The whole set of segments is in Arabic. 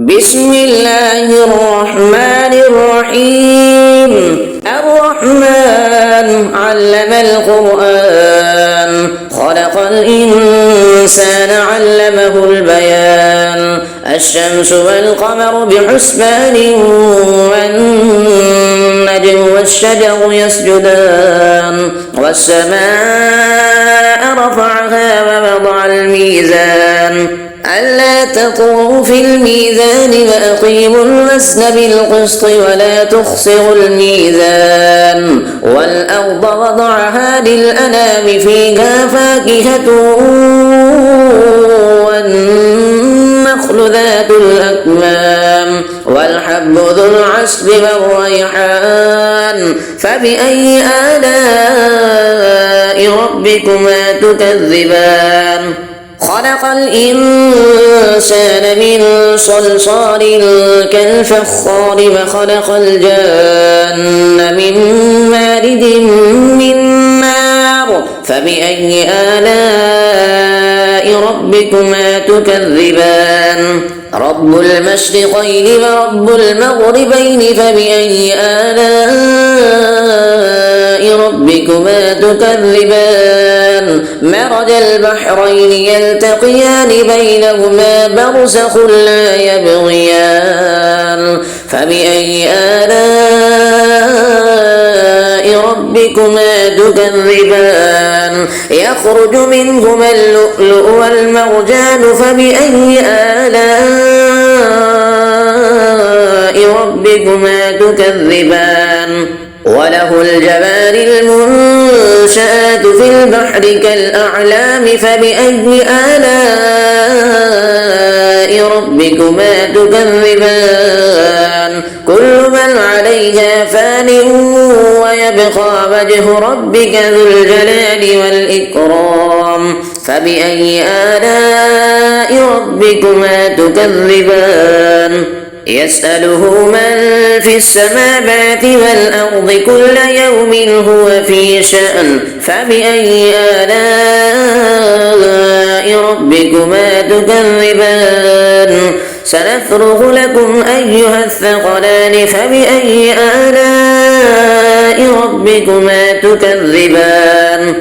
بسم الله الرحمن الرحيم. الرحمن علم القرآن خلق الإنسان علمه البيان. الشمس والقمر بحسبان والنجم والشجر يسجدان والسماء رفعها ووضع الميزان ألا تطغوا في الميزان وأقيموا الوزن بالقسط ولا تخسروا الميزان والأرض وضعها للأنام فيها فاكهة والنخل ذات الأكمام والحب ذو العصف والريحان فبأي آلاء ربكما تكذبان. خلق الإنسان من صلصال كالفخار وخلق الجان من مارد من نار فبأي آلاء ربكما تكذبان. رب المشرقين ورب المغربين فبأي آلاء ربكما تكذبان. مرج البحرين يلتقيان بينهما برزخ لا يبغيان فبأي آلاء ربكما تكذبان. يخرج منهما اللؤلؤ والمرجان فبأي آلاء ربكما تكذبان. وله الجوار المنشآت في البحر كالأعلام فبأي آلاء ربكما تكذبان. كل من عليها فان ويبقى وجه ربك ذو الجلال والإكرام فبأي آلاء ربكما تكذبان. يسأله من في السماوات والأرض كل يوم هو في شأن فبأي آلاء ربكما تكذبان. سنفرغ لكم أيها الثقلان فبأي آلاء ربكما تكذبان.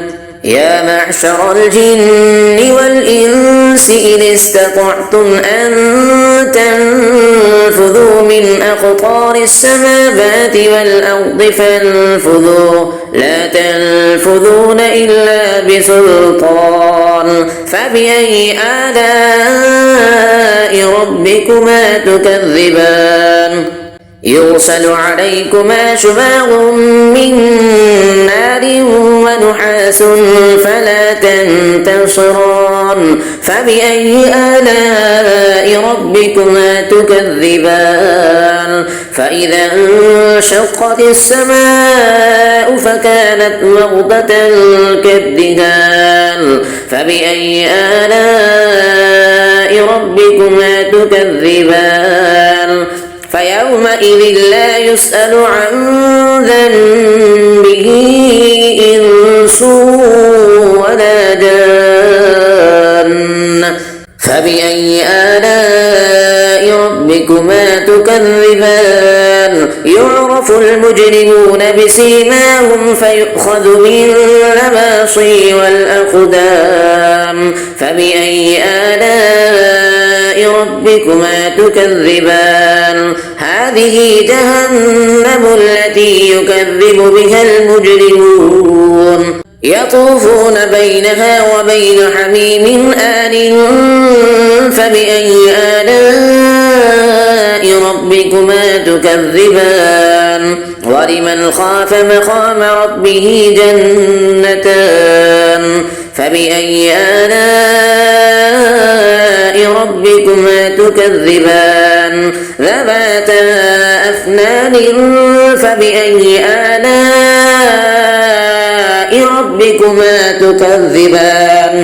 يا معشر الجن والإنس إن استطعتم أن تنفذوا من أقطار السماوات والأرض فانفذوا لا تنفذون إلا بسلطان فبأي آلاء ربكما تكذبان. يرسل عليكما شواظ من نار ونحاس فلا تنتصران فبأي آلاء ربكما تكذبان. فإذا انشقت السماء فكانت وردة كالدهان فبأي آلاء ربكما تكذبان. فيومئذ لا يسأل عن ذنبه إنس ولا جان فبأي آلاء ربكما تكذبان. يعرف المجرمون بسيماهم فيؤخذ بالنواصي والأقدام فبأي آلاء ربكما تكذبان. هذه جهنم التي يكذب بها المجرمون يطوفون بينها وبين حميم آن فبأي آلاء ربكما تكذبان. ولمن خاف مقام ربه جنتان فبأي آلاء ربكما تكذبان. ذواتا أفنان فبأي آلاء ربكما تكذبان.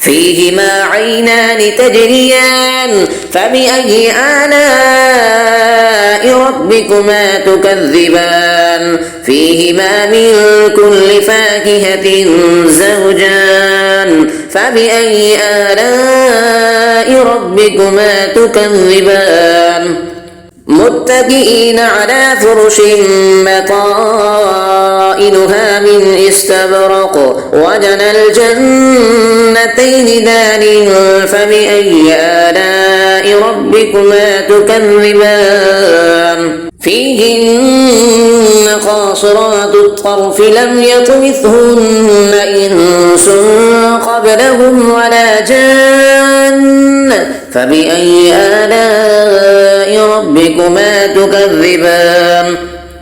فيهما عينان تجريان فبأي آلاء ربكما تكذبان. فيهما من كل فاكهة زوجان فبأي آلاء ربكما تكذبان. متكئين على فرش بطائنها من استبرق وجنى الجنتين دان فبأي آلاء ربكما تكذبان فيهن قاصرات الطرف لم يطمثهن إنس قبلهم ولا جان فبأي آلاء ربكما تكذبان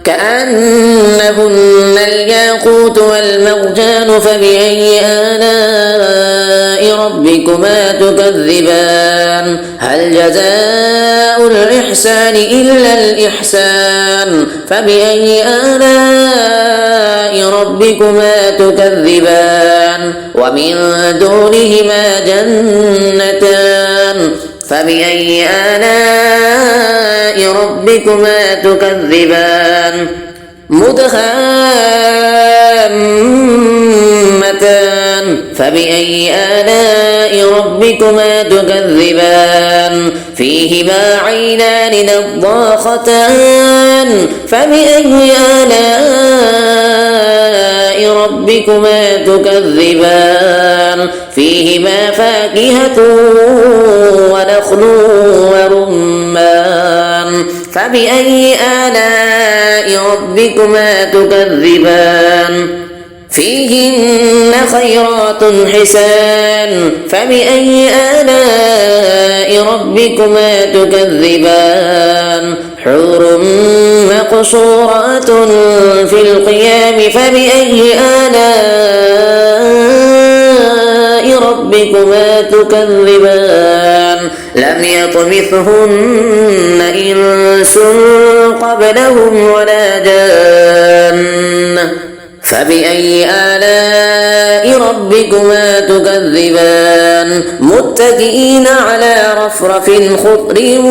كأنهن الياقوت والمرجان فبأي آلاء ربكما تكذبان هل جزاء الإحسان إلا الإحسان فبأي آلاء ربكما تكذبان ومن دونهما جنتان فبأي آلاء ربكما تكذبان مدهامتان فبأي آلاء ربكما تكذبان فيهما عينان نضاختان فبأي آلاء ربكما تكذبان فيهما فاكهة ونخل ورمان فبأي آلاء ربكما تكذبان فيهن خيرات حسان فبأي آلاء ربكما تكذبان حور مقصورات في القيام فبأي آلاء ربكما تكذبان لم يطمثهن إنس قبلهم ولا جان فبأي آلاء ربكما تكذبان متكئين على رفرف خضر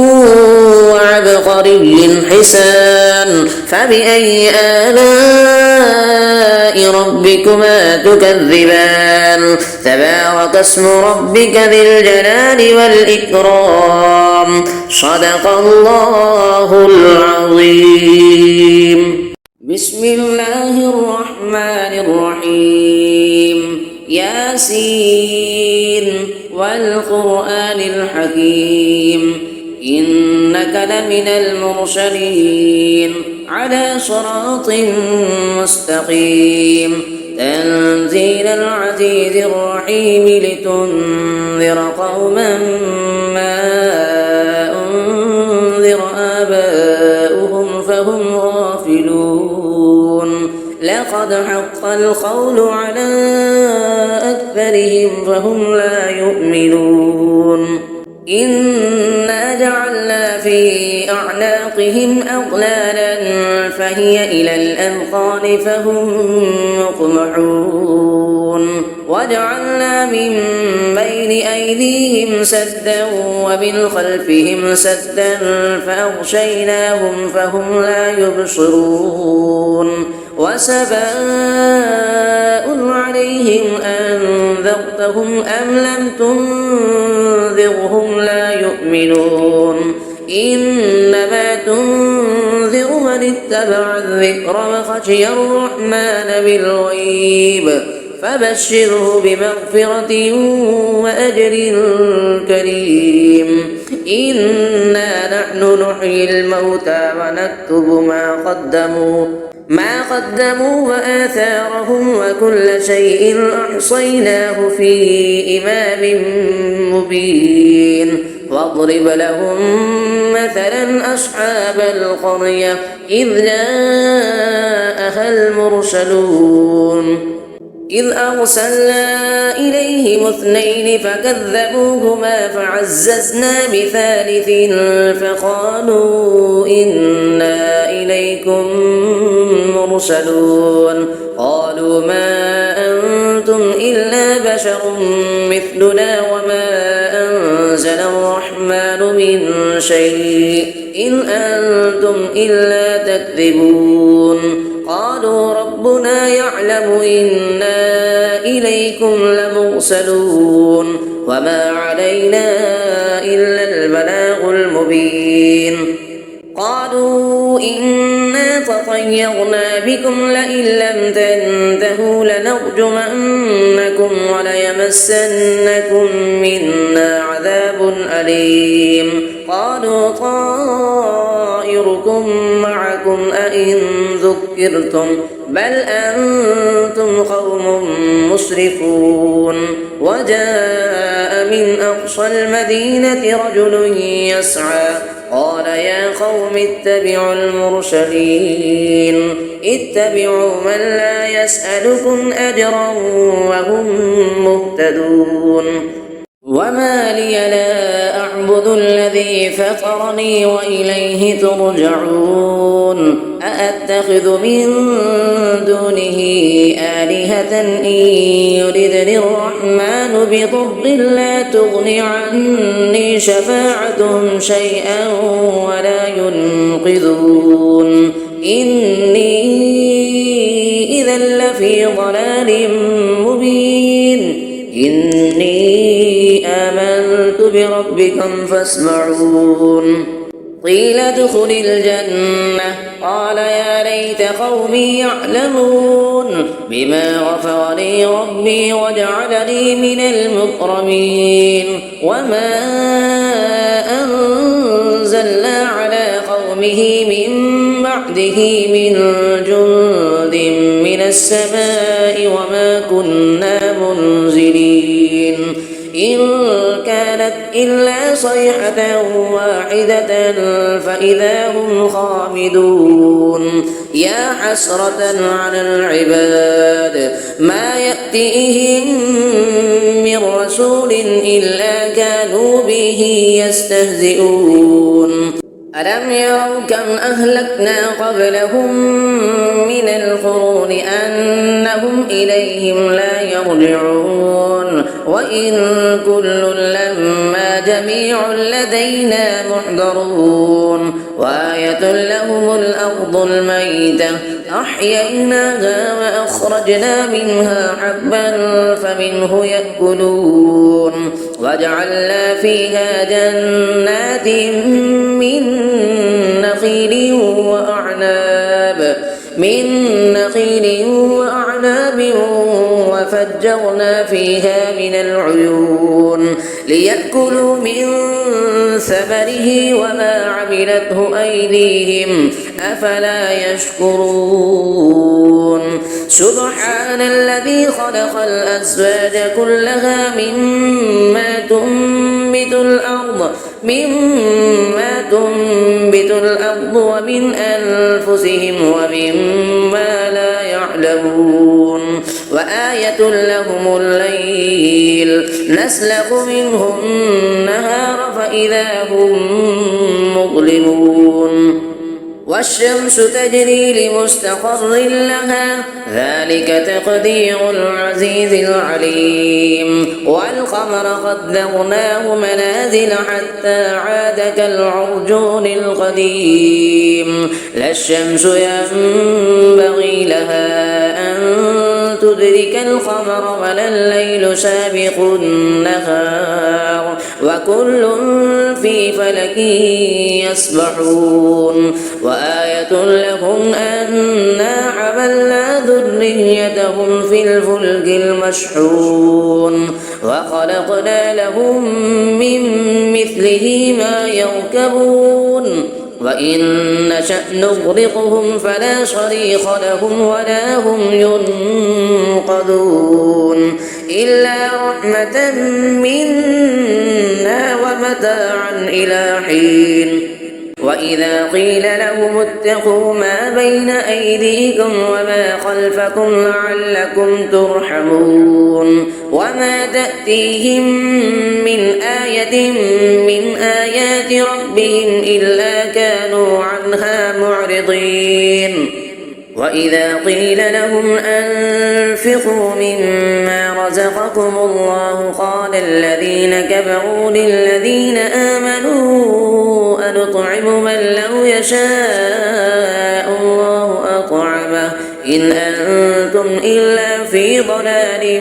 وعبقري حسان فبأي آلاء ربكما تكذبان تبارك اسم ربك ذي الجلال والإكرام صدق الله العظيم بسم الله الرحمن الرحيم ياسين والقرآن الحكيم إنك لمن المرسلين على صراط مستقيم تنزيل العزيز الرحيم لتنذر قوما ما أنذر آباؤهم فهم غافلون لقد حق القول على أكثرهم فهم لا يؤمنون إنا جعلنا في أعناقهم أغلالا فهي إلى الأذقان فهم مقمحون وجعلنا من بين أيديهم سدا ومن خلفهم سدا فأغشيناهم فهم لا يبصرون وسواء عليهم أنذرتهم أم لم تنذرهم لا يؤمنون إنما تنذر من اتبع الذكر وخشي الرحمن بالغيب فبشره بمغفرة وأجر كريم إنا نحن نحيي الموتى ونكتب ما قدموا وآثارهم وكل شيء أحصيناه في إمام مبين واضرب لهم مثلا أصحاب القرية إذ جاءها المرسلون إذ أرسلنا إليهم اثنين فكذبوهما فعززنا بثالث فقالوا إنا إليكم مرسلون قالوا ما أنتم إلا بشر مثلنا وما أنزل الرحمن من شيء إن أنتم إلا تكذبون قالوا ربنا يعلم إنا إليكم لمرسلون وما علينا إلا البلاغ المبين قالوا إنا تطيرنا بكم لئن لم تنتهوا لنرجمنكم وليمسنكم منا عذاب أليم قالوا طائركم معكم أئن ذكرتم بل أنتم قوم مسرفون وجاء من أقصى المدينة رجل يسعى قال يا قوم اتبعوا المرسلين اتبعوا من لا يسألكم أجرا وهم مهتدون وما لي لا أعبد الذي فطرني وإليه ترجعون أأتخذ من دونه آلهة إن يردني الرحمن بضر لا تغن عني شفاعتهم شيئا ولا ينقذون إني إذا لفي ضلال مبين إني آمنت بربكم فاسمعون قيل ادخل الجنة قال يا ليت قومي يعلمون بما غفر لي ربي وجعلني من المكرمين وما أنزلنا على قومه من بعده من جند من السماء وما كنا منزلين إن كانت إلا صيحة واحدة فإذا هم خامدون يا حسرة على العباد ما يأتيهم من رسول إلا كانوا به يستهزئون ألم يروا كم أهلكنا قبلهم من القرون أنهم إليهم لا يرجعون وإن كل لما جميع لدينا محضرون وآية لهم الأرض الميتة أحييناها وأخرجنا منها حبا فمنه يأكلون وجعلنا فيها جنات من نخيل وأعناب وفجرنا فيها من العيون ليأكلوا من ثمره وما عملته أيديهم أفلا يشكرون سبحان الذي خلق الأزواج كلها مما تنبت الأرض ومن أنفسهم ومما لا يعلمون وآية لهم الليل نسلخ منه النهار فإذا هم مظلمون والشمس تجري لمستقر لها ذلك تقدير العزيز العليم والقمر قدرناه منازل حتى عاد كالعرجون القديم لا الشمس ينبغي لها أن تدرك القمر ولا الليل سابق النهار وكل في فلك يسبحون وآية لهم أنا حملنا ذريتهم في الفلك المشحون وخلقنا لهم من مثله ما يركبون وإن نشأ نغرقهم فلا صريخ لهم ولا هم ينقذون إلا رحمة منا ومتاعا إلى حين وإذا قيل لهم اتقوا ما بين أيديكم وما خلفكم لعلكم ترحمون وما تأتيهم من آية من آيات ربهم إلا كانوا عنها معرضين وإذا قيل لهم أنفقوا مما رزقكم الله قال الذين كفروا للذين آمنوا أنطعم من لو يشاء الله أطعمه إن أنتم إلا في ضلال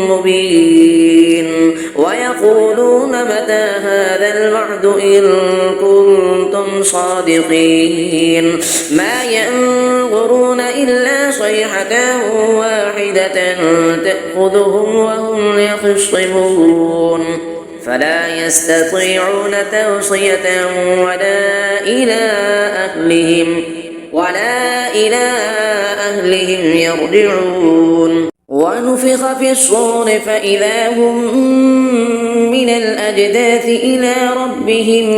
مبين ويقولون متى هذا الوعد إن كنتم صادقين ما ينظرون إلا صيحة واحدة تأخذهم وهم يخصمون فلا يستطيعون توصية ولا إلى أهلهم يرجعون ونفخ في الصور فإذا هم من الأجداث إلى ربهم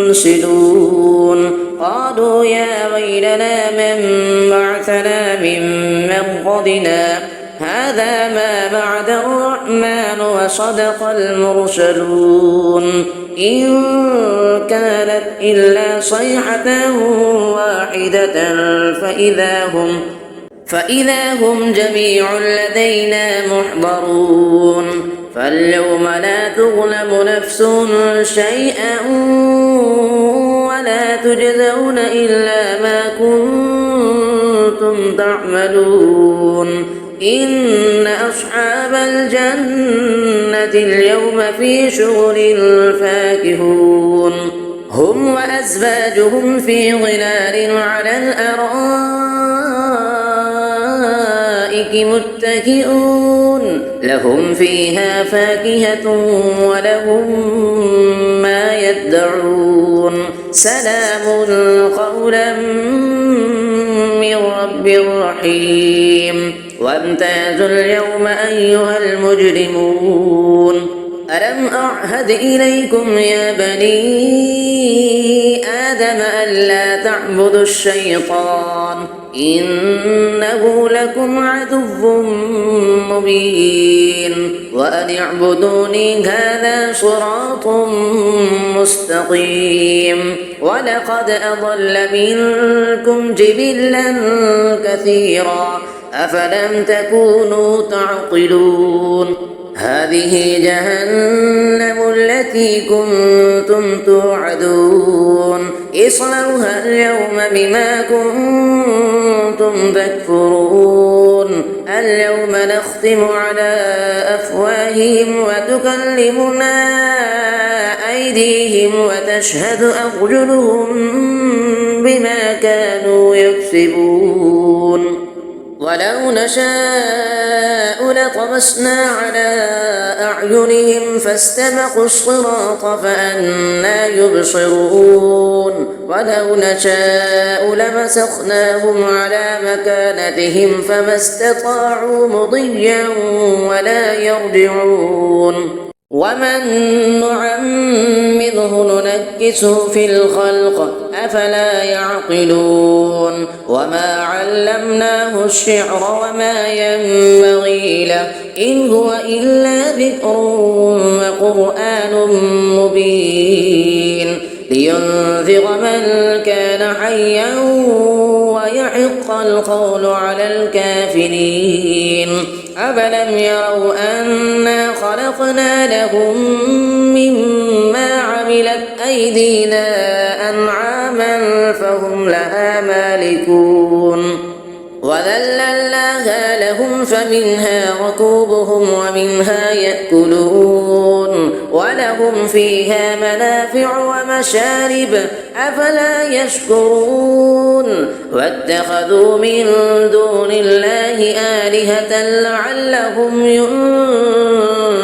ينسلون قالوا يا ويلنا من بعثنا من مرقدنا هذا ما بعد الرحمن وصدق المرسلون إن كانت إلا صيحة واحدة فإذا هم جميع لدينا محضرون فاليوم لا تظلم نفس شيئا ولا تجزون إلا ما كنتم تعملون إن أصحاب الجنة اليوم في شغل فاكهون هم وأزواجهم في ظلال على الأرائك متكئون لهم فيها فاكهة ولهم ما يدعون سلام قولا من رب رحيم وامتازوا اليوم أيها المجرمون ألم أعهد إليكم يا بني آدم ألا تعبدوا الشيطان إنه لكم عدو مبين وأن اعبدوني هذا صراط مستقيم ولقد أضل منكم جبلا كثيرا أفلم تكونوا تعقلون هذه جهنم التي كنتم توعدون اصلوها اليوم بما كنتم تكفرون اليوم نختم على أفواههم وتكلمنا أيديهم وتشهد أرجلهم بما كانوا يكسبون ولو نشاء لطمسنا على أعينهم فاستبقوا الصراط فأنى يبصرون ولو نشاء لمسخناهم على مكانتهم فما استطاعوا مضيا ولا يرجعون ومن نعمره ننكسه في الخلق أفلا يعقلون وما علمناه الشعر وما ينبغي له إن هو إلا ذكر وقرآن مبين لينذر من كان حيا ويحق القول على الكافرين أفلم يروا أنا خلقنا لهم مما عملت أيدينا أنعاما فهم لها مالكون وذللناها لهم فمنها ركوبهم ومنها يأكلون ولهم فيها منافع ومشارب أفلا يشكرون واتخذوا من دون الله آلهة لعلهم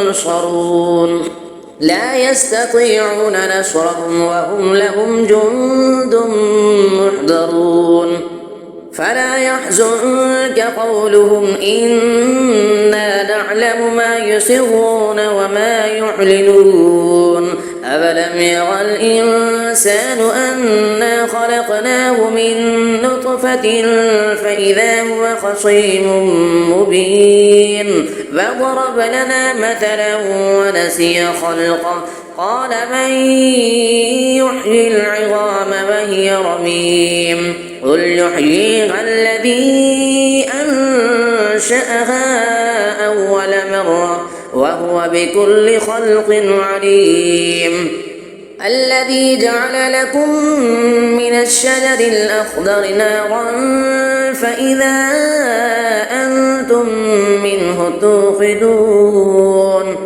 ينصرون لا يستطيعون نصرهم وهم لهم جند محضرون فلا يحزنك قولهم إنا نعلم ما يسرون وما يعلنون أفلم يرى الإنسان أنا خلقناه من نطفة فإذا هو خصيم مبين فضرب لنا مثلا ونسي خلقه قال من يحيي العظام وهي رميم قل يحييها الذي أنشأها أول مرة وهو بكل خلق عليم الذي جعل لكم من الشجر الأخضر نارا فإذا أنتم منه توقدون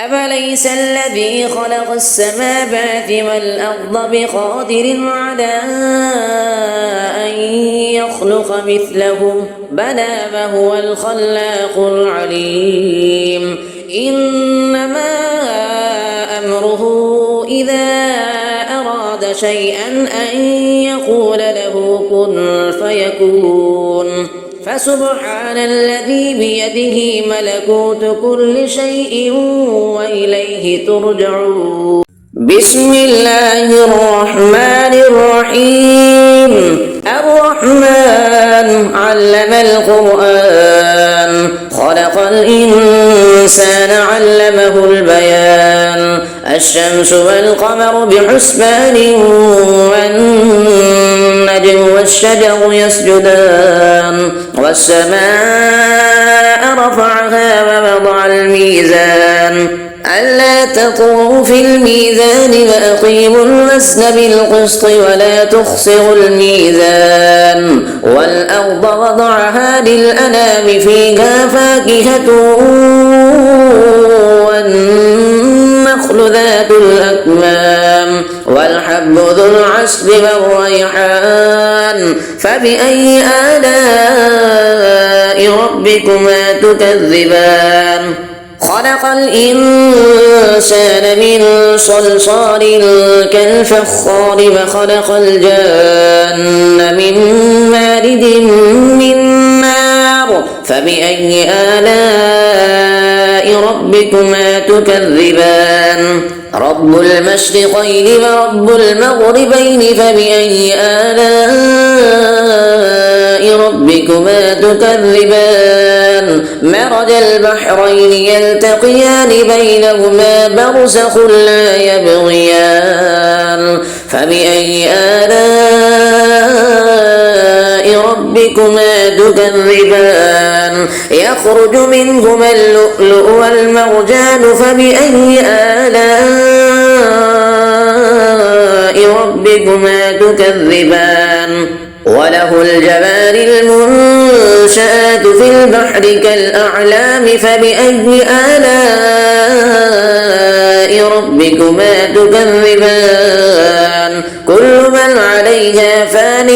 أفليس الذي خلق السماوات والأرض بقادر على أن يخلق مثلهم بلى وهو الخلاق العليم إنما أمره إذا أراد شيئا أن يقول له كن فيكون فسبحان الذي بيده ملكوت كل شيء وإليه ترجعون بسم الله الرحمن الرحيم الرحمن علم القرآن خلق الإنسان علمه البيان الشمس والقمر بحسبان والنجم والشجر يسجدان والسماء رفعها ووضع الميزان ألا تطغوا في الميزان وأقيموا الوزن بالقسط ولا تخسروا الميزان والأرض وضعها للأنام فيها فاكهة والنخل ذات الأكمام والحب ذو العصف والريحان فبأي آلاء ربكما تكذبان خلق الإنسان من صلصال كالفخار وخلق الجان من مارد من نار فبأي آلاء ربكما تكذبان رب المشرقين ورب المغربين فبأي آلاء ربكما تكذبان مرج البحرين يلتقيان بينهما برزخ لا يبغيان فبأي آلاء ربكما تكذبان يخرج منهما اللؤلؤ والمرجان فبأي آلاء ربكما تكذبان وله الجوار المنشآت في البحر كالأعلام فبأي آلاء ربكما تكذبان كل من عليها فان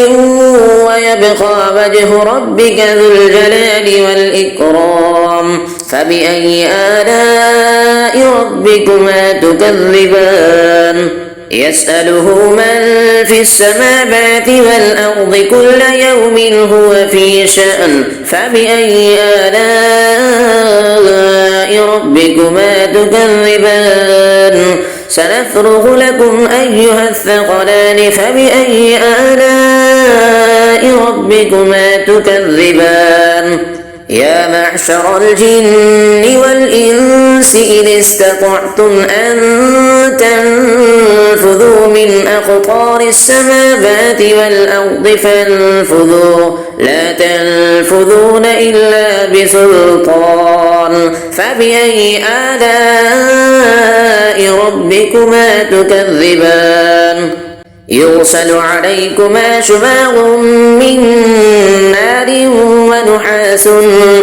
ويبقى وجه ربك ذو الجلال والإكرام فبأي آلاء ربكما تكذبان يسأله من في السماوات والأرض كل يوم هو في شأن فبأي آلاء ربكما تكذبان سنفرغ لكم أيها الثقلان فبأي آلاء ربكما تكذبان يا معشر الجن والإنس إن استطعتم أن تنفذوا من أقطار السماوات والأرض فانفذوا لا تنفذون إلا بسلطان فبأي آلاء ربكما تكذبان يرسل عليكما شواظ من نار ونحاس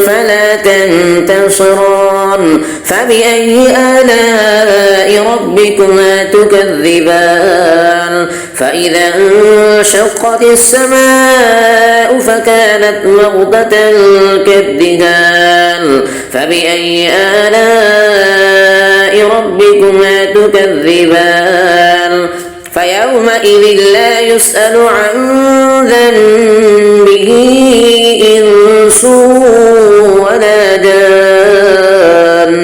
فلا تنتصران فبأي آلاء ربكما تكذبان فإذا انشقت السماء فكانت وردة كالدهان فبأي آلاء ربكما تكذبان فيومئذ لا يسأل عن ذنبه إنس ولا جان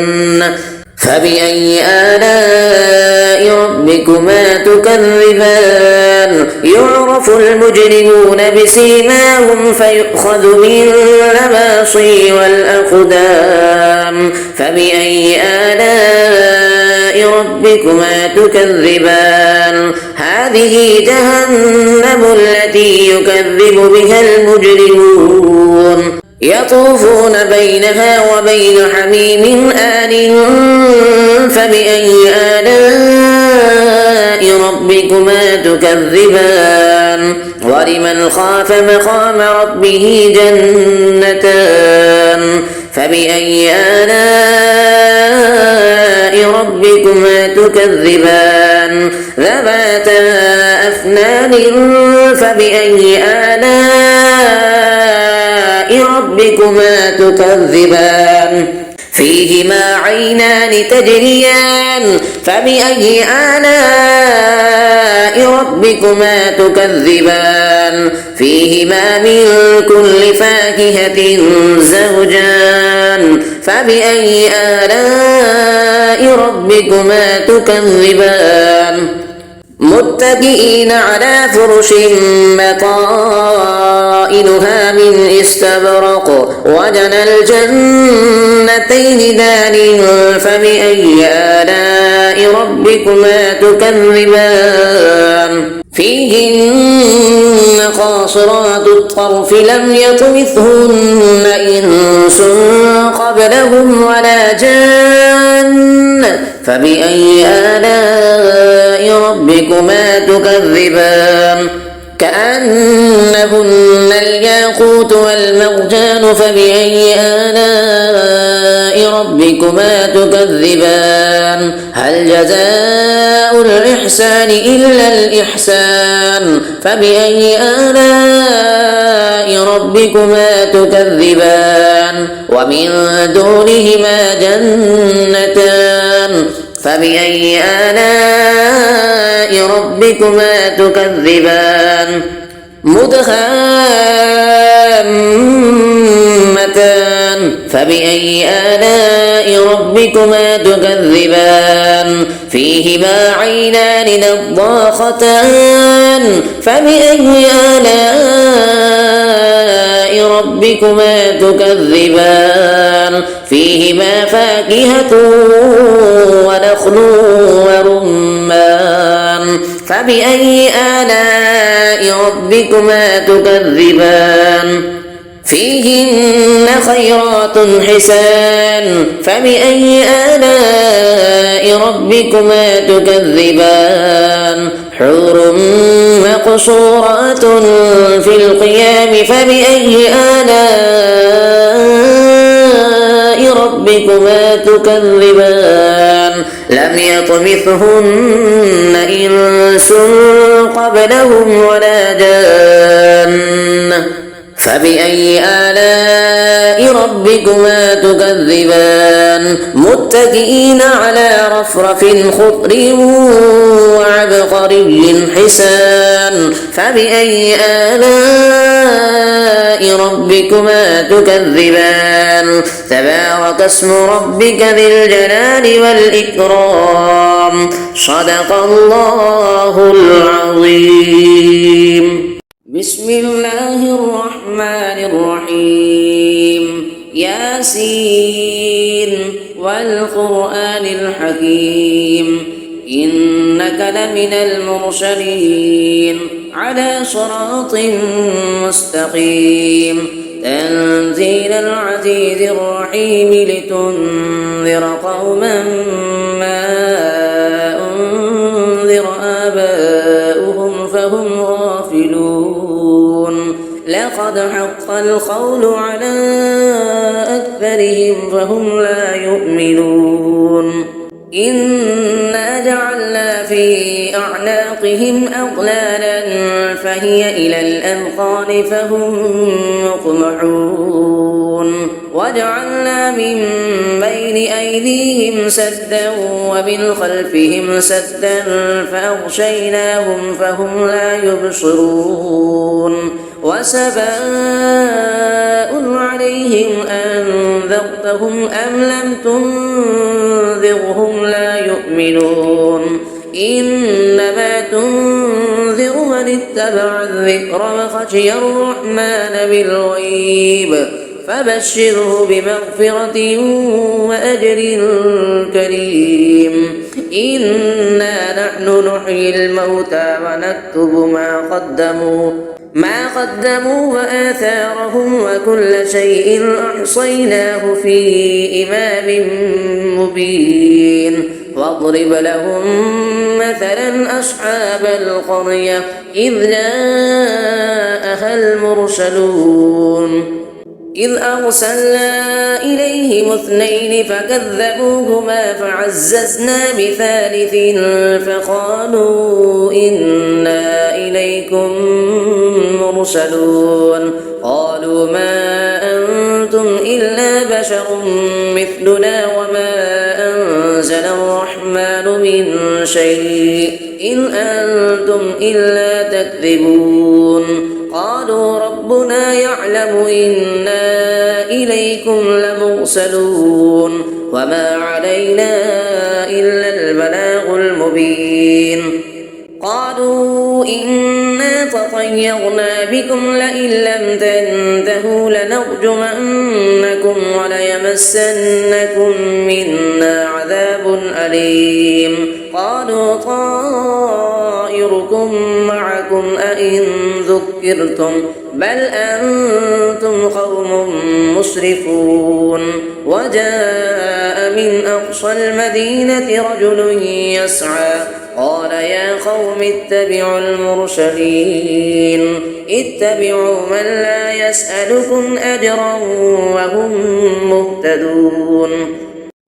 فبأي آلاء ربكما تكذبان يعرف المجرمون بسيماهم فيؤخذ بالنواصي والأقدام فبأي آلاء ربكما تكذبان هذه جهنم التي يكذب بها المجرمون يطوفون بينها وبين حميم آن فبأي آلاء ربكما تكذبان ولمن خاف مقام ربه جنتان فبأي آلاء ربكما تكذبان ذواتا أفنان فبأي آلاء ربكما تكذبان فيهما عينان تجريان فبأي آلاء ربكما تكذبان فيهما من كل فاكهة زوجان فبأي آلاء ربكما تكذبان متكئين على فرش بطائنها من استبرق وجنى الجنتين دان فبأي آلاء ربكما تكذبان فيهن قاصرات الطرف لم يطمثهن إنس قبلهم ولا جان فبأي آلاء ربكما تكذبان كأنهن الياقوت والمرجان فبأي آلاء ربكما تكذبان هل جزاء الإحسان إلا الإحسان فبأي آلاء ربكما تكذبان ومن دونهما جنتان فبأي آلاء ربكما تكذبان مدهامتان فبأي آلاء ربكما تكذبان فيهما عينان نضاختان فبأي آلاء ربكما تكذبان فيهما فاكهة ونخل ورمان فبأي آلاء ربكما تكذبان فيهن خيرات حسان فبأي آلاء ربكما تكذبان حور مقصورات في القيام فبأي آلاء ربكما تكذبان لم يطمثهن إنس قبلهم ولا جان فبأي آلاء ربكما تكذبان متكئين على رفرف خضر وعبقري حسان فبأي آلاء ربكما تكذبان تبارك اسم ربك ذي الجلال والإكرام صدق الله العظيم بسم الله الرحمن الرحيم ياسين والقرآن الحكيم إنك لمن المرسلين على صراط مستقيم تنزيل العزيز الرحيم لتنذر قوما ما أنذر آباؤهم فهم غافلون لقد حق القول على أكثرهم فهم لا يؤمنون إنا جعلنا في أعناقهم أغلالا فهي إلى الأذقان فهم مقمحون وجعلنا من بين أيديهم سدا ومن خلفهم سدا فأغشيناهم فهم لا يبصرون وسواء عليهم أنذرتهم أم لم تنذرهم لا يؤمنون إنما تنذر من اتبع الذكر وخشي الرحمن بالغيب فبشره بمغفرة وأجر كريم إنا نحن نحيي الموتى ونكتب ما قدموا وآثارهم وكل شيء أحصيناه في إمام مبين واضرب لهم مثلا أصحاب القرية إذ جاءها المرسلون إذ أرسلنا إليهم اثنين فكذبوهما فعززنا بثالث فقالوا إنا إليكم مرسلون قالوا ما أنتم إلا بشر مثلنا وما أنزل الرحمن من شيء إن أنتم إلا تكذبون قالوا ربنا يعلم إنا إليكم لمرسلون وما علينا إلا البلاغ المبين قالوا إنا تطيرنا بكم لئن لم تنتهوا لنرجمنكم وليمسنكم منا عذاب أليم قالوا طائركم معكم أئن ذكرتم بل أنتم قوم مسرفون وجاء من أقصى المدينة رجل يسعى قال يا قوم اتبعوا المرسلين اتبعوا من لا يسألكم أجرا وهم مهتدون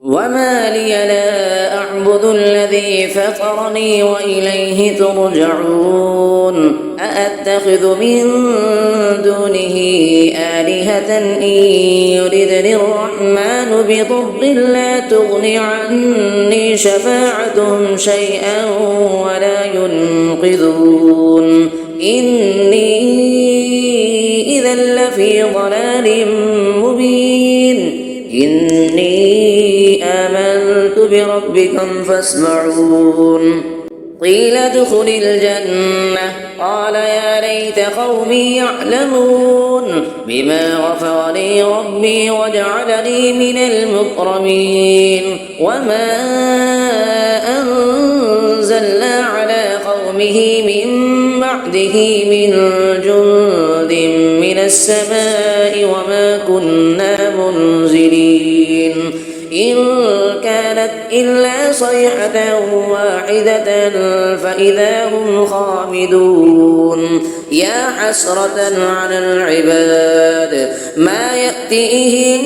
وما لي لا أعبد الذي فطرني وإليه ترجعون أأتخذ من دونه آلهة إن يردني الرحمن بضر لا تغن عني شفاعتهم شيئا ولا ينقذون إني إذا لفي ضلال مبين إني آمنت بربكم فاسمعون قيل ادخل الجنة قال يا ليت قومي يعلمون بما غفر لي ربي وجعلني من المكرمين وما أنزلنا على قومه من بعده من جند من السماء وما كنا منزلين إن كانت إلا صيحة واحدة فإذا هم خامدون يا حسرة على العباد ما يأتيهم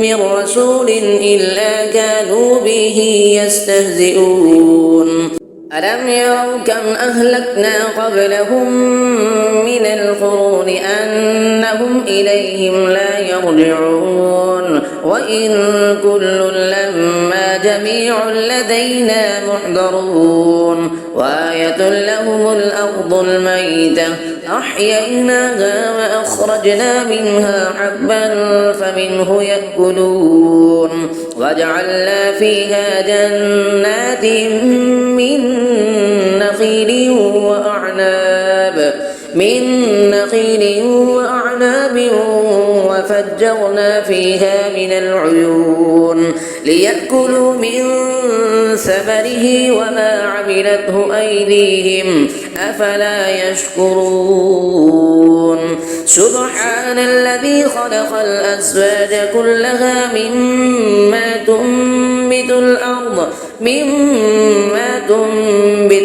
من رسول إلا كانوا به يستهزئون ألم يروا كم أهلكنا قبلهم من القرون أنهم إليهم لا يرجعون وإن كل لما جميع لدينا محضرون وآية لهم الأرض الميتة أحييناها وأخرجنا منها حبا فمنه يأكلون وجعلنا فيها جنات من نخيل وأعناب وفجرنا فيها من العيون ليأكلوا من ثمره وما عملته أيديهم أفلا يشكرون سبحان الذي خلق الأزواج كلها مما تنبت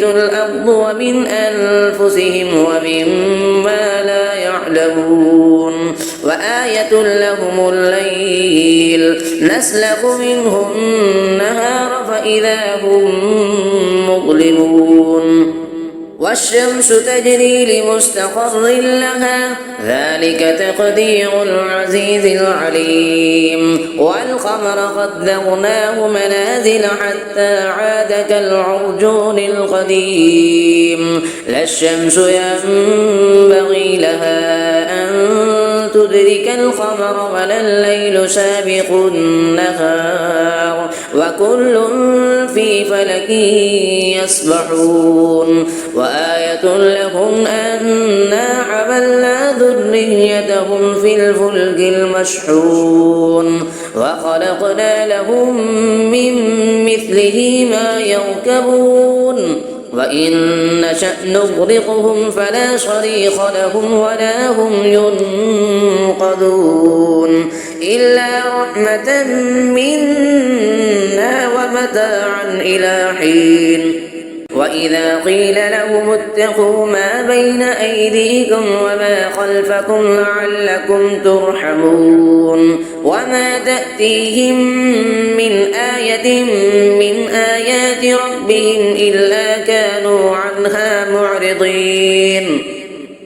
الأرض ومن أنفسهم ومما لا يعلمون وآية لهم الليل نسلخ منه النهار فإذا هم مظلمون والشمس تجري لمستقر لها ذلك تقدير العزيز العليم والقمر قدرناه منازل حتى عاد كالعرجون القديم لا الشمس ينبغي لها أن تدرك القمر ولا الليل سابق النهار وكل في فلك يسبحون وآية لهم أنا حملنا ذريتهم في الفلك المشحون وخلقنا لهم من مثله ما يركبون وإن نشأ نغرقهم فلا صريخ لهم ولا هم ينقذون إلا رحمة منا ومتاعا إلى حين وإذا قيل لهم اتقوا ما بين أيديكم وما خلفكم لعلكم ترحمون وما تأتيهم من آية من آيات ربهم إلا كانوا عنها معرضين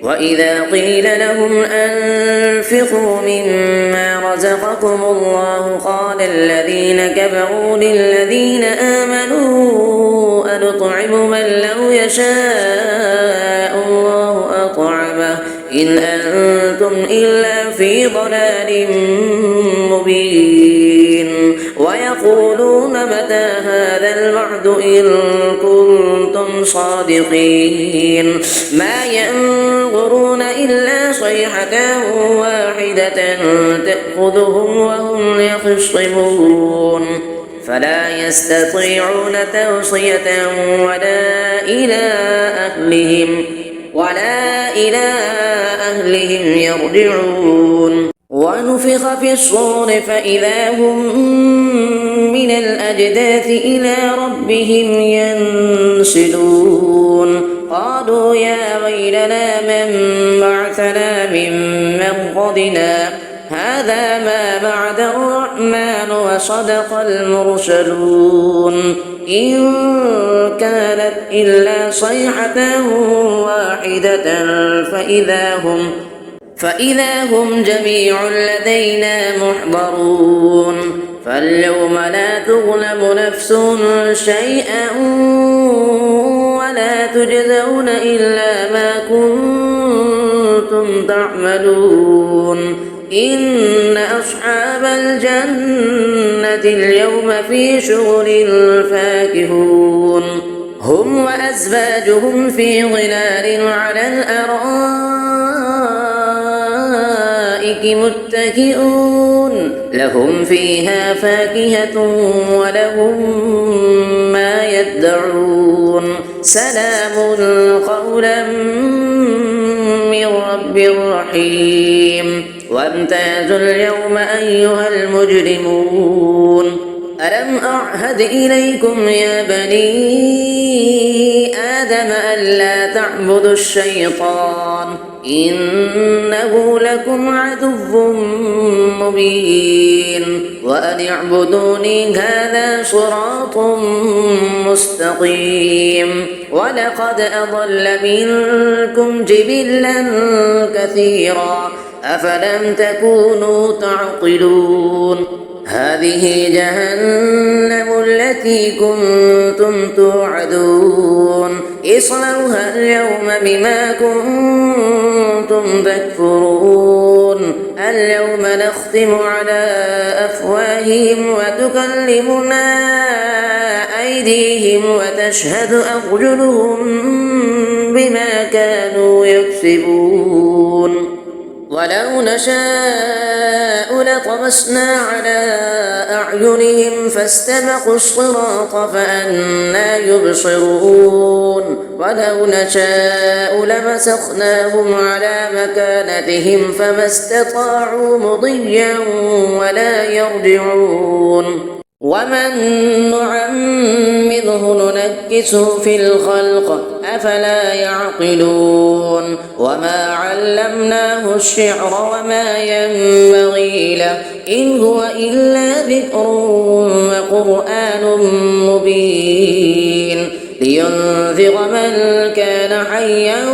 وإذا قيل لهم أنفقوا مما رزقكم الله قال الذين كفروا للذين آمنوا أنطعم من لو يشاء الله أطعمه إن أنتم إلا في ضلال مبين ويقولون متى هذا الوعد إن كنتم صادقين ما ينظرون إلا صيحة واحدة تأخذهم وهم يخصمون فلا يستطيعون توصية ولا إلى أهلهم يرجعون ونفخ في الصور فإذا هم من الأجداث إلى ربهم ينسلون قالوا يا ويلنا من بعثنا من مرقدنا هذا ما بعد الرحمن وصدق المرسلون إن كانت إلا صيحة واحدة فإذا هم جميع لدينا محضرون فاليوم لا تظلم نفس شيئا ولا تجزون إلا ما كنتم تعملون إن أصحاب الجنة اليوم في شغل فاكهون هم وأزواجهم في ظلال على الأرائك متكئون لهم فيها فاكهة ولهم ما يدعون سلام قولا من رب رحيم وامتازوا اليوم أيها المجرمون ألم أعهد إليكم يا بني آدم ألا تعبدوا الشيطان إنه لكم عدو مبين وأن اعبدوني هذا صراط مستقيم ولقد أضل منكم جبلا كثيرا أفلم تكونوا تعقلون هذه جهنم التي كنتم توعدون اصلوها اليوم بما كنتم تكفرون اليوم نختم على أفواههم وتكلمنا أيديهم وتشهد أرجلهم بما كانوا يكسبون ولو نشاء لطمسنا على أعينهم فاستبقوا الصراط فأنى يبصرون ولو نشاء لمسخناهم على مكانتهم فما استطاعوا مضيا ولا يرجعون ومن نعمره ننكسه في الخلق أفلا يعقلون وما علمناه الشعر وما ينبغي له إن هو إلا ذكر وقرآن مبين لينذر من كان حيا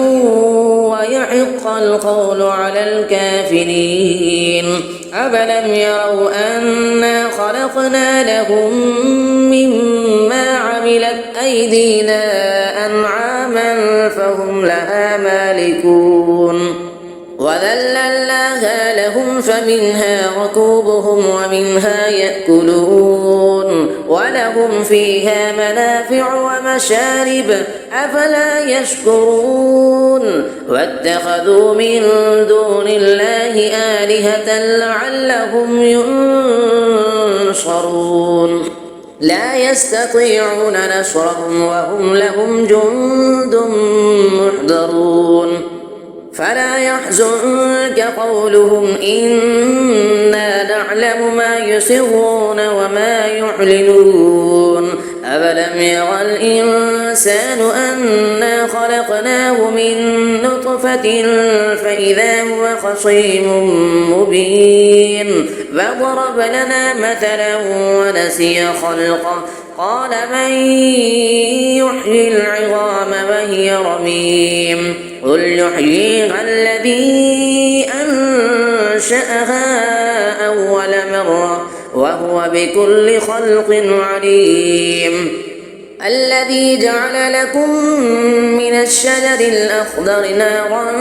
ويحق القول على الكافرين أفلم يروا أنا خلقنا لهم مما عملت أيدينا أنعاما فهم لها مالكون وذللناها لهم فمنها ركوبهم ومنها يأكلون ولهم فيها منافع ومشارب أفلا يشكرون واتخذوا من دون الله آلهة لعلهم ينصرون لا يستطيعون نصرهم وهم لهم جند محضرون فلا يحزنك قولهم إنا نعلم ما يسرون وما يعلنون أولم ير الإنسان أنا خلقناه من نطفة فإذا هو خصيم مبين فضرب لنا مثلا ونسي خلقه قال من يحيي العظام وهي رميم قل يحييها الذي أنشأها أول مرة وهو بكل خلق عليم الذي جعل لكم من الشجر الأخضر نارا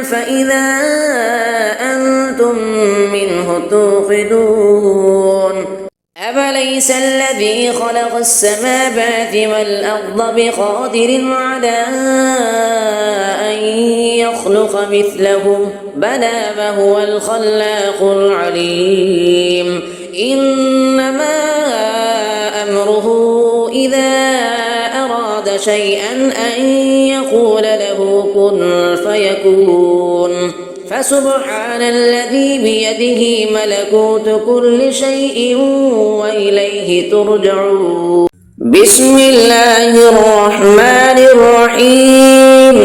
فإذا أنتم منه توقدون أفليس الذي خلق السماوات والأرض بقادر على أن يخلق مثلهم بلى وهو الخلاق العليم إنما أمره إذا أراد شيئا أن يقول له كن فيكون فسبحان الذي بيده ملكوت كل شيء وإليه ترجعون بسم الله الرحمن الرحيم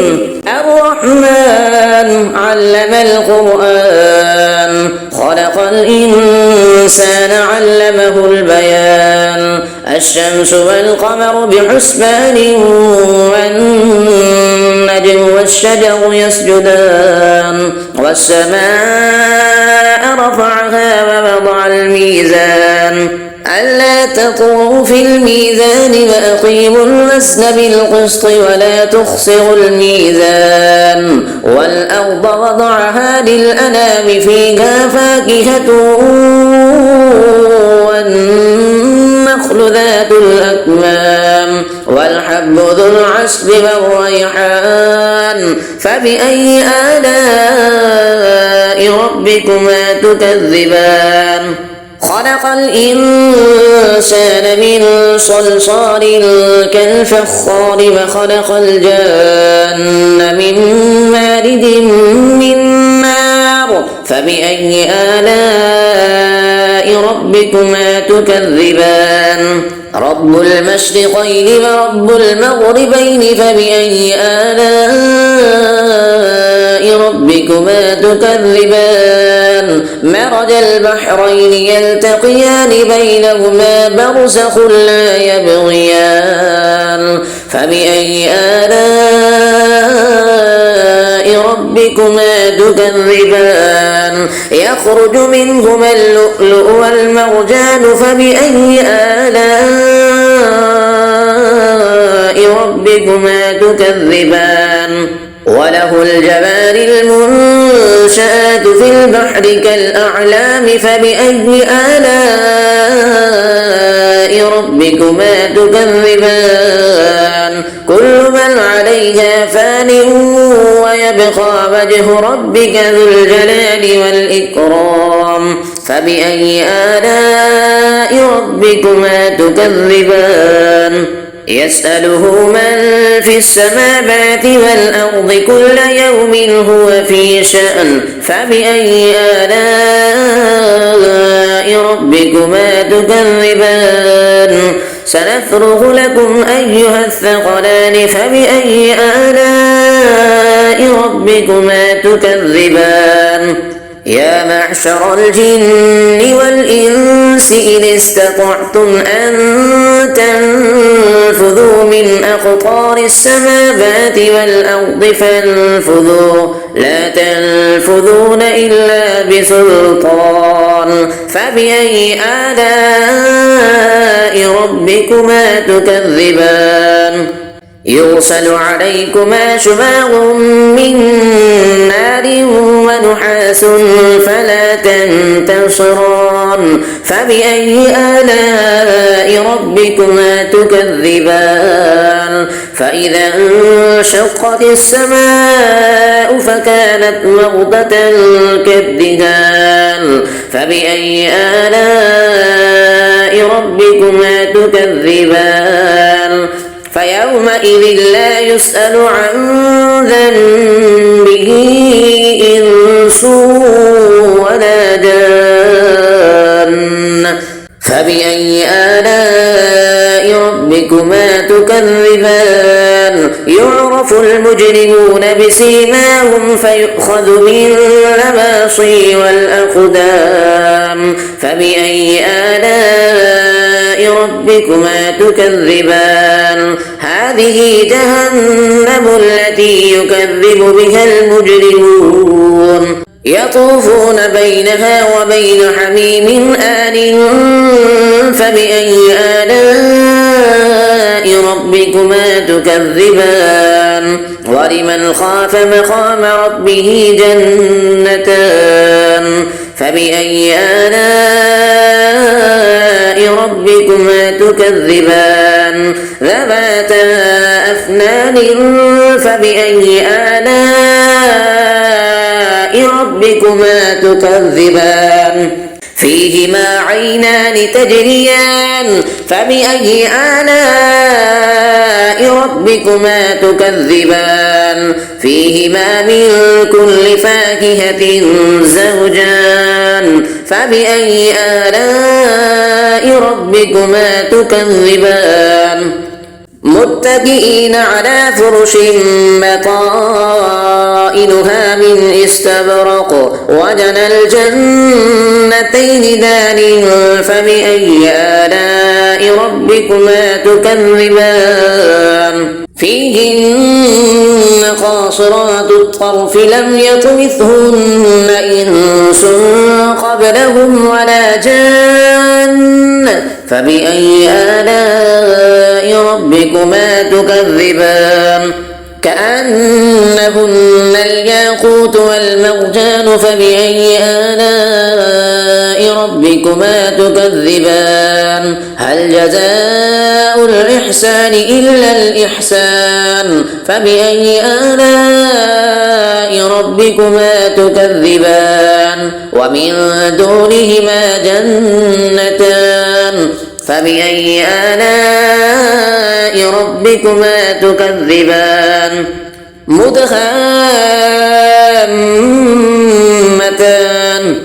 الرحمن علم القرآن خلق الإنسان علمه البيان الشمس والقمر بحسبان والنجم والشجر يسجدان والسماء رفعها ووضع الميزان ألا تطغوا في الميزان وأقيموا الوزن بالقسط ولا تخسروا الميزان والأرض وضعها للأنام فيها فاكهة والنخل ذات الأكمام والحب ذو العصف والريحان فبأي آلاء ربكما تكذبان خلق الإنسان من صلصال كالفخار وخلق الجان من مارد من نار فبأي آلاء ربكما تكذبان رب المشرقين ورب المغربين فبأي آلاء ربكما تكذبان مرج البحرين يلتقيان بينهما برزخ لا يبغيان فبأي آلاء ربكما تكذبان يخرج منهما اللؤلؤ والمرجان فبأي آلاء ربكما تكذبان وله الجوار المنشآت في البحر كالأعلام فبأي آلاء ربكما تكذبان كل من عليها فان ويبقى وجه ربك ذو الجلال والإكرام فبأي آلاء ربكما تكذبان يسأله من في السماوات والأرض كل يوم هو في شأن فبأي آلاء ربكما تكذبان سنفرغ لكم أيها الثقلان فبأي آلاء ربكما تكذبان يا معشر الجن والإنس إن استطعتم أن تنفذوا من أقطار السماوات والأرض فانفذوا لا تنفذون إلا بسلطان فبأي آلاء ربكما تكذبان يرسل عليكما شواظ من نار ونحاس فلا تنتصران فبأي آلاء ربكما تكذبان فإذا انشقت السماء فكانت وردة كالدهان فبأي آلاء ربكما تكذبان فيومئذ لا يسأل عن ذنبه إنس ولا جان فبأي آلاء ربكما ربكما تكذبان يعرف المجرمون بسيماهم فيؤخذ بالنواصي والأقدام فبأي آلاء ربكما تكذبان هذه جهنم التي يكذب بها المجرمون يطوفون بينها وبين حميم آن فبأي آلاء ربكما تكذبان ولمن خاف مقام ربه جنتان فبأي آلاء ربكما تكذبان ذواتا أفنان فبأي آلاء ربكما تكذبان فيهما عينان تجريان فبأي آلاء ربكما تكذبان فيهما من كل فاكهة زوجان فبأي آلاء ربكما تكذبان متكئين على فرش بطائنها من استبرق وجنى الجنتين دان فبأي آلاء ربكما تكذبان فيهن قاصرات الطرف لم يطمثهن إنس قبلهم ولا جان فبأي آلاء ربكما تكذبان كأنهن الياقوت والمرجان فبأي آلاء ربكما تكذبان هل جزاء الإحسان إلا الإحسان فبأي آلاء ربكما تكذبان ومن دونهما جنتان فبأي آلاء ربكما تكذبان مدهامتان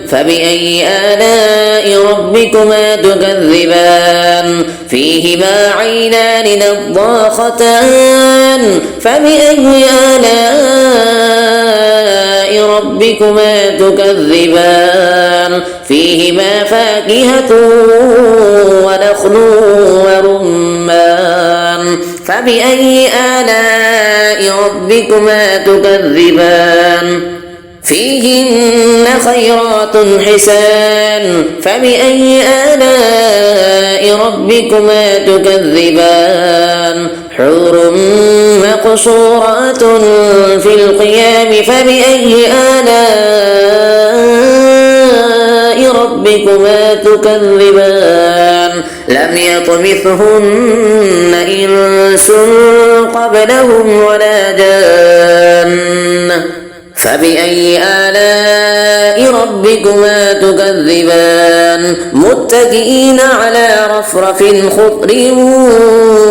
فبأي آلاء ربكما تكذبان فيهما عينان نضاختان فبأي آلاء ربكما تكذبان فيهما فاكهة ونخل ورمان فبأي آلاء ربكما تكذبان فيهن خيرات حسان فبأي آلاء ربكما تكذبان حور مقصورات في القيام فبأي آلاء ربكما تكذبان لم يطمثهن إنس قبلهم ولا جان فبأي آلاء ربكما تكذبان متكئين على رفرف خضر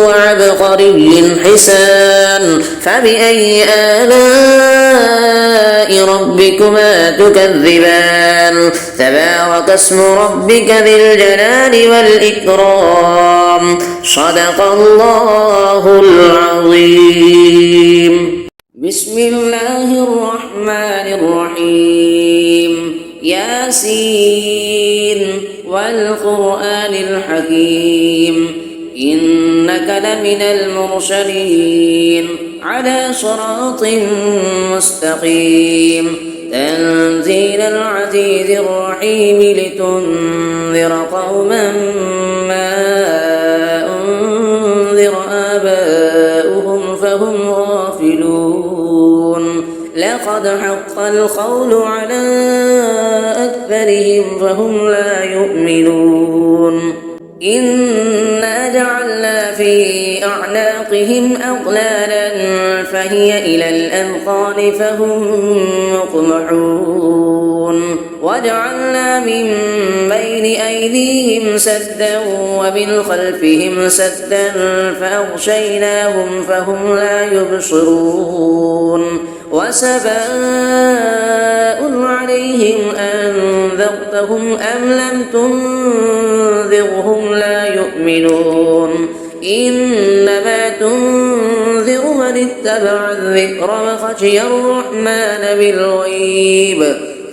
وعبقري حسان فبأي آلاء ربكما تكذبان تبارك اسم ربك ذي الجلال والإكرام صدق الله العظيم بسم الله الرحمن الرحيم ياسين والقرآن الحكيم إنك لمن المرسلين على صراط مستقيم تنزيل العزيز الرحيم لتنذر قوما ما أنذر آباؤهم فهم غافلون لقد حق القول على أكثرهم فهم لا يؤمنون إنا جعلنا في أعناقهم أغلالا فهي إلى الأذقان فهم مقمحون وجعلنا من بين أيديهم سدا ومن خلفهم سدا فأغشيناهم فهم لا يبصرون وسواء عليهم أنذرتهم أم لم تنذرهم لا يؤمنون اتبع الذكر وخشي الرحمن بالغيب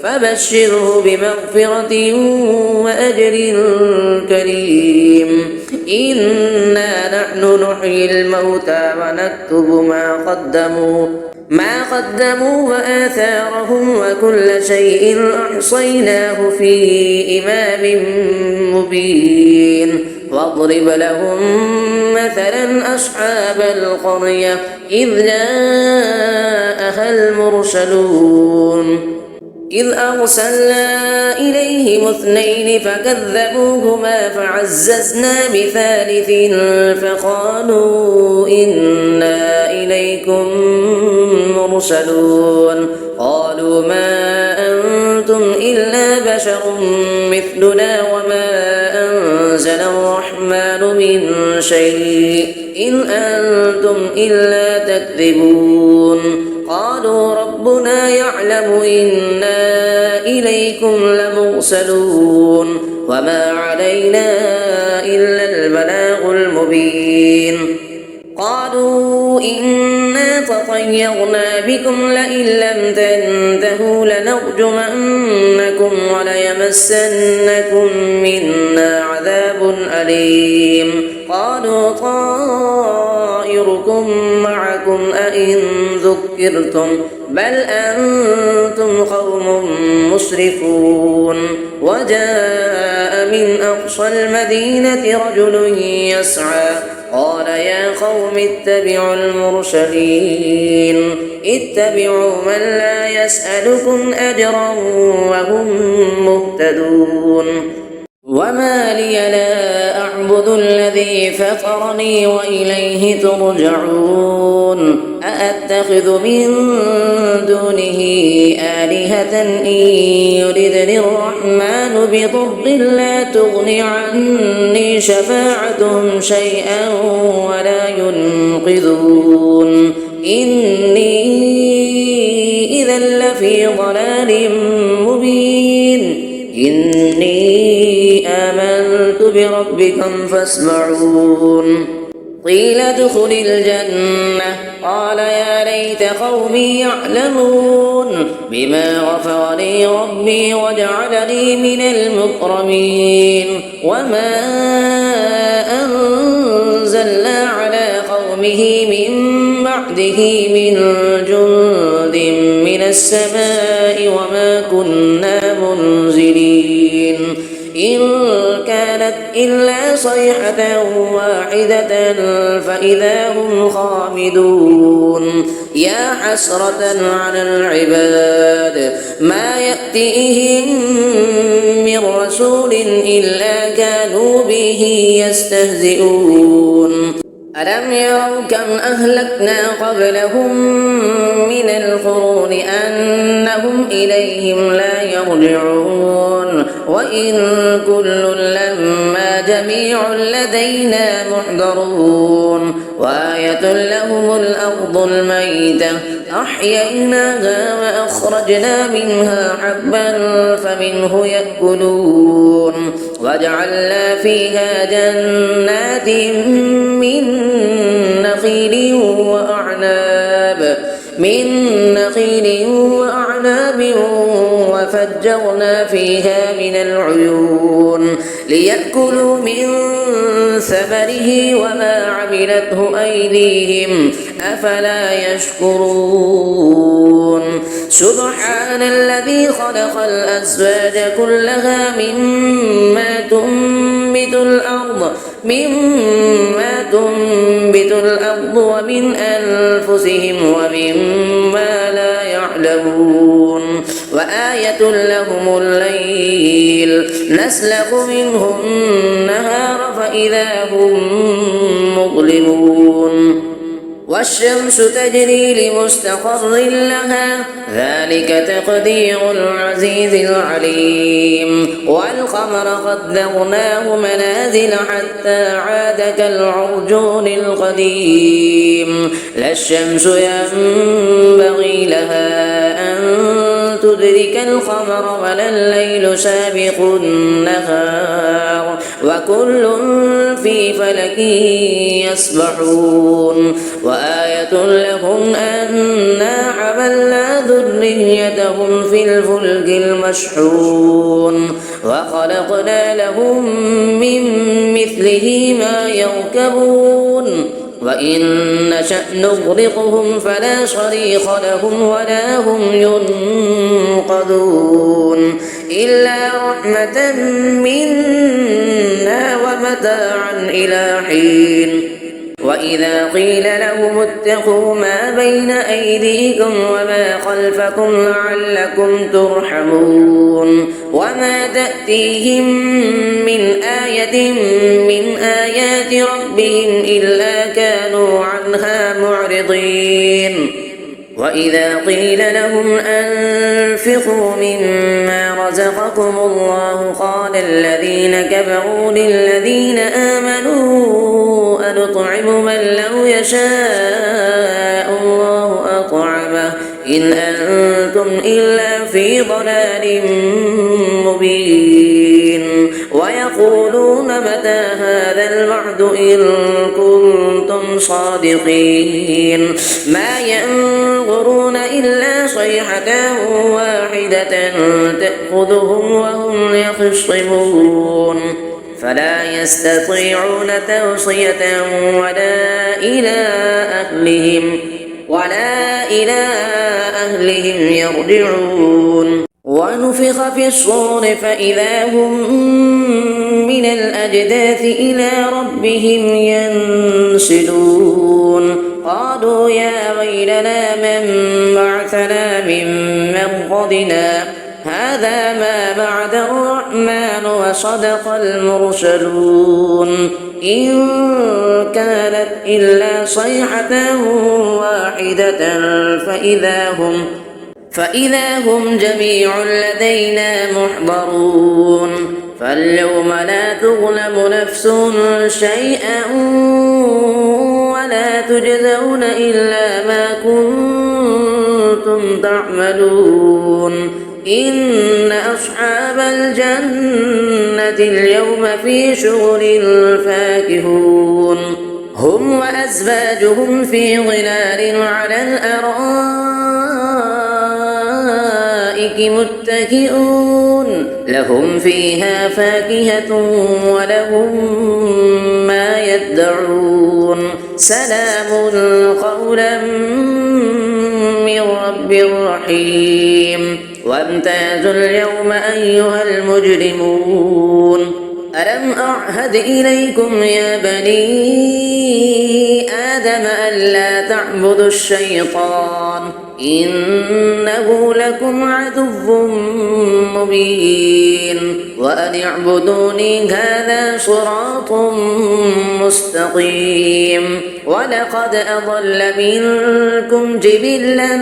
فبشره بمغفرة وأجر كريم. إنا نحن نحيي الموتى ونكتب ما قدموا وآثارهم وكل شيء أحصيناه في إمام مبين. واضرب لهم مثلا أصحاب القرية إذ جاءها المرسلون إذ أرسلنا إليهم 2 فكذبوهما فعززنا بثالث فقالوا إنا إليكم مرسلون. قالوا ما أنتم إلا بشر مثلنا وما أنزل الرحمن من شيء إن أنتم إلا تكذبون. قالوا ربنا يعلم إنا إليكم لمرسلون وما علينا إلا البلاغ المبين. قالوا إنا تطيرنا بكم لئن لم تنتهوا لنرجمنكم وليمسنكم منا عذاب أليم. قالوا طائركم معكم أئن ذكرتم بل أنتم قوم مسرفون. وجاء من أقصى المدينة رجل يسعى قال يا قوم اتبعوا المرسلين اتبعوا من لا يسألكم أجرا وهم مهتدون. وما لي لا أعبد الذي فطرني وإليه ترجعون. أأتخذ من دونه آلهة إن يردني الرحمن بضر لا تغن عني شفاعتهم شيئا ولا ينقذون. إني إذا لفي ضلال مبين. إني آمنت بربكم فاسمعون. قيل ادخل الجنة قال يا ليت قومي يعلمون بما غفر لي ربي وجعلني من المكرمين. وما أنزلنا على قومه من بعده من جند من السماء وما كنا منزلين إن كانت إلا صيحة واحدة فإذا هم خامدون. يا حسرة على العباد ما يأتيهم من رسول إلا كانوا به يستهزئون. ألم يروا كم أهلكنا قبلهم من القرون أنهم إليهم لا يرجعون. وإن كل لما جميع لدينا محضرون. وآية لهم الأرض الميتة أحييناها وأخرجنا منها حبا فمنه يأكلون. وجعلنا فيها جنات من نخيل وأعناب وفجرنا فيها من العيون ليأكلوا من ثمره وما عملته أيديهم أفلا يشكرون. سبحان الذي خلق الأزواج كلها مما تنبت الأرض ومن أنفسهم ومما لا يعلمون. وآية لهم الليل نسلخ منه النهار فإذا هم مظلمون. والشمس تجري لمستقر لها ذلك تقدير العزيز العليم. والقمر قدرناه منازل حتى عاد كالعرجون القديم. لا الشمس ينبغي لها أن تدرك القمر ولا الليل سابق النهار وكل في فلك يسبحون وآية لهم أنا حملنا ذريتهم في الفلك المشحون وخلقنا لهم من مثله ما يركبون وإن نشأ نغرقهم فلا صريخ لهم ولا هم ينقذون إلا رحمة منا ومتاعا إلى حين وإذا قيل لهم اتقوا ما بين أيديكم وما خلفكم لعلكم ترحمون وما تأتيهم من آية من آيات ربهم إلا كانوا عنها معرضين وإذا قيل لهم أنفقوا مما رزقكم الله قال الذين كفروا للذين آمنوا أنطعم من لو يشاء الله أطعمه إن أنتم إلا في ضلال مبين ويقولون متى هذا الوعد إن كنتم صادقين ما ينظرون إلا صيحة واحدة تأخذهم وهم يخصمون فلا يستطيعون توصية ولا إلى أهلهم يرجعون ونفخ في الصور فإذا هم من الأجداث إلى ربهم ينسلون قالوا يا ويلنا من بعثنا من مرقدنا هذا ما بعد الرحمن وصدق المرسلون إن كانت إلا صيحة واحدة فإذا هم جميع لدينا محضرون فاليوم لا تظلم نفس شيئا ولا تجزون إلا ما كنتم تعملون إن أصحاب الجنة اليوم في شغل فاكهون هم وأزواجهم في ظلال على الأرائك متكئون لهم فيها فاكهة ولهم ما يدعون سلام قولا من رب رحيم وامتازوا اليوم أيها المجرمون ألم أعهد إليكم يا بني آدم ألا تعبدوا الشيطان إنه لكم عدو مبين وأن اعبدوني هذا صراط مستقيم ولقد أضل منكم جبلا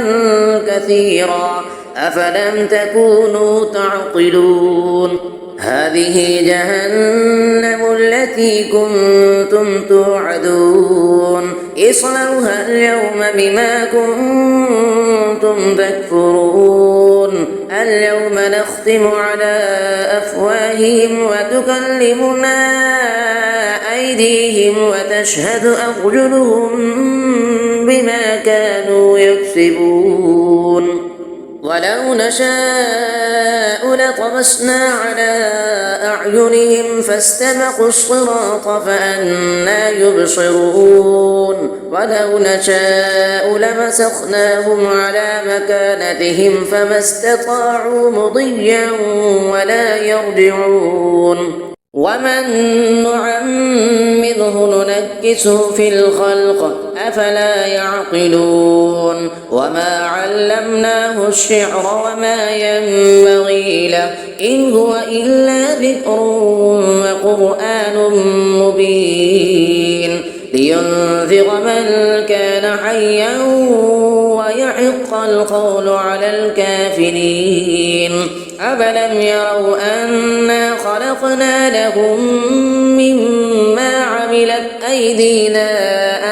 كثيرا أفلم تكونوا تعقلون هذه جهنم التي كنتم توعدون اصلوها اليوم بما كنتم تكفرون اليوم نختم على أفواههم وتكلمنا أيديهم وتشهد أرجلهم بما كانوا يكسبون ولو نشاء لطمسنا على أعينهم فاستبقوا الصراط فأنى يبصرون ولو نشاء لمسخناهم على مكانتهم فما استطاعوا مضيا ولا يرجعون ومن نعمره ننكسه في الخلق أفلا يعقلون وما علمناه الشعر وما ينبغي له إن هو إلا ذكر وقرآن مبين لينذر من كان حيا ويحق القول على الكافرين أفلم يروا أنا خلقنا لهم مما عملت أيدينا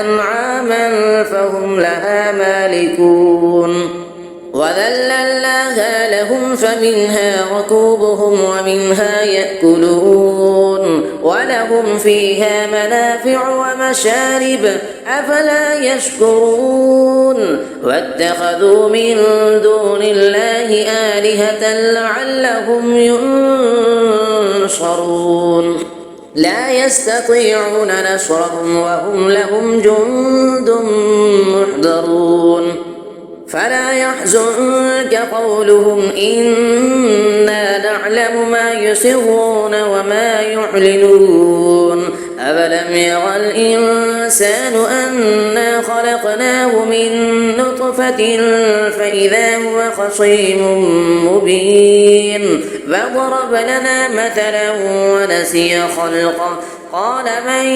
أنعاما فهم لها مالكون وذللناها لهم فمنها ركوبهم ومنها يأكلون ولهم فيها منافع ومشارب أفلا يشكرون واتخذوا من دون الله آلهة لعلهم ينصرون لا يستطيعون نصرهم وهم لهم جند محضرون فلا يحزنك قولهم إنا نعلم ما يسرون وما يعلنون أفلم يرى الإنسان أنا خلقناه من نطفة فإذا هو خصيم مبين فضرب لنا مثلا ونسي خلقه قال من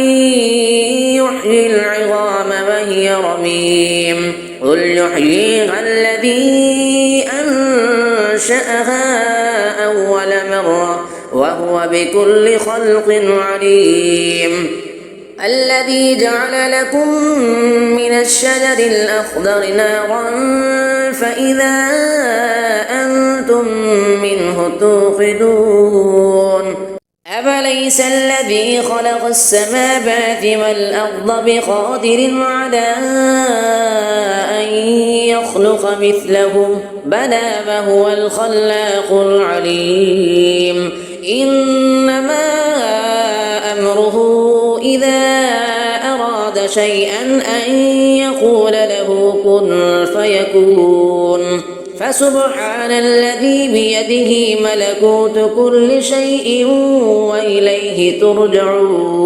يحيي العظام وهي رميم قل يحييها الذي أنشأها أول مرة وهو بكل خلق عليم الذي جعل لكم من الشجر الأخضر نارا فإذا أنتم منه توقدون أفليس الذي خلق السماوات والأرض بقادر على أن يخلق مثلهم بلى وهو الخلاق العليم إنما أمره إذا أراد شيئا أن يقول له كن فيكون فسبحان الذي بيده ملكوت كل شيء وإليه ترجعون